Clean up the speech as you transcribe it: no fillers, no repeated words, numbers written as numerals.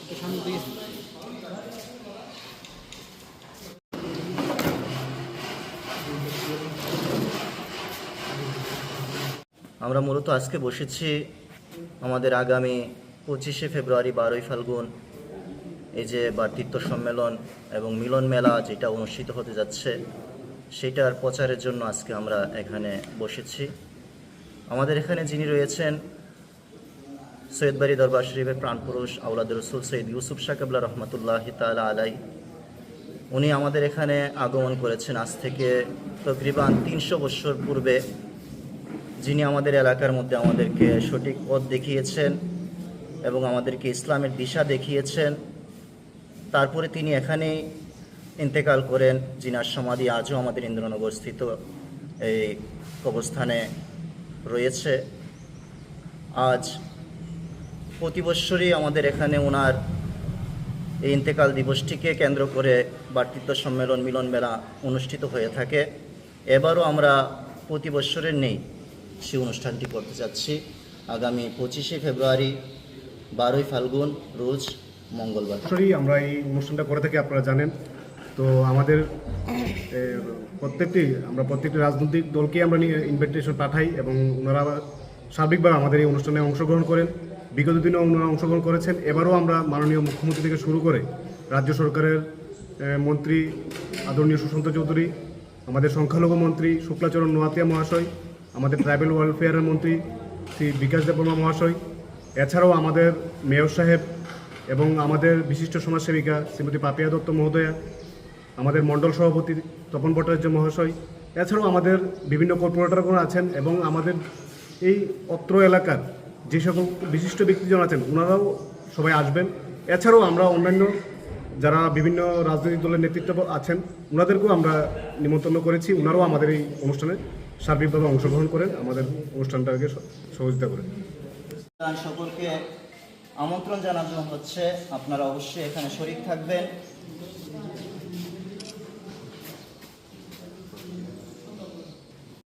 আমরা মূলত আজকে বসেছি আমাদের আগামী 25শে ফেব্রুয়ারি 12ই ফাল্গুন এই যে ভ্রাতৃত্ব সম্মেলন এবং মিলন মেলা যেটা অনুষ্ঠিত হতে যাচ্ছে সেটার প্রচারের জন্য আজকে আমরা এখানে বসেছি। আমাদের এখানে যিনি রয়েছেন সৈয়দবাড়ি দরবার শরীফের প্রাণপুরুষ আওলাদ রসুল সৈয়দ ইউসুফ শাহ কেবলা রহমতুল্লাহি তাআলা আলাই, উনি আমাদের এখানে আগমন করেছেন আজ থেকে তকরিবান 300 বছর পূর্বে, যিনি আমাদের এলাকার মধ্যে আমাদেরকে সঠিক পথ দেখিয়েছেন এবং আমাদেরকে ইসলামের দিশা দেখিয়েছেন। তারপরে তিনি এখানেই ইন্তেকাল করেন, যিনার সমাধি আজও আমাদের ইন্দ্রনগর স্থিত এই কবরস্থানে রয়েছে। আজ প্রতি বৎসরই আমাদের এখানে ওনার এই ইন্তেকাল দিবসটিকে কেন্দ্র করে ভ্রাতৃত্ব সম্মেলন মিলন মেলা অনুষ্ঠিত হয়ে থাকে। এবারও আমরা প্রতি বৎসরের নেই সেই অনুষ্ঠানটি করতে যাচ্ছি আগামী 25শে ফেব্রুয়ারি 12ই ফাল্গুন রোজ মঙ্গলবার। আমরা এই অনুষ্ঠানটা করে থাকি, আপনারা জানেন। তো আমাদের প্রত্যেকটি রাজনৈতিক দলকে আমরা ইনভিটেশন পাঠাই এবং ওনারা সার্বিকভাবে আমাদের এই অনুষ্ঠানে অংশগ্রহণ করেন। বিগত দিনেও ওনারা অংশগ্রহণ করেছেন। এবারও আমরা মাননীয় মুখ্যমন্ত্রী থেকে শুরু করে রাজ্য সরকারের মন্ত্রী আদরণীয় সুশান্ত চৌধুরী, আমাদের সংখ্যালঘু মন্ত্রী শুক্লাচরণ নোয়াতিয়া মহাশয়, আমাদের ট্রাইবেল ওয়েলফেয়ারের মন্ত্রী শ্রী বিকাশ দেববর্মা মহাশয়, এছাড়াও আমাদের মেয়র সাহেব এবং আমাদের বিশিষ্ট সমাজসেবিকা শ্রীমতী পাপিয়া দত্ত মহোদয়া, আমাদের মণ্ডল সভাপতি তপন ভট্টাচার্য মহাশয়, এছাড়াও আমাদের বিভিন্ন কর্পোরেটরগণ আছেন এবং আমাদের এই অত্র এলাকার যে সকল বিশিষ্ট ব্যক্তিজন আছেন ওনারাও সবাই আসবেন। এছাড়াও আমরা অন্যান্য যারা বিভিন্ন রাজনৈতিক দলের নেতৃত্ব আছেন ওনাদেরকেও আমরা নিমন্ত্রণ করেছি, ওনারাও আমাদের এই অনুষ্ঠানে সার্বিকভাবে অংশগ্রহণ করেন, আমাদের অনুষ্ঠানটাকে সহযোগিতা করেন। সকলকে আমন্ত্রণ জানানো হচ্ছে, আপনারা অবশ্যই এখানে শরীক থাকবেন।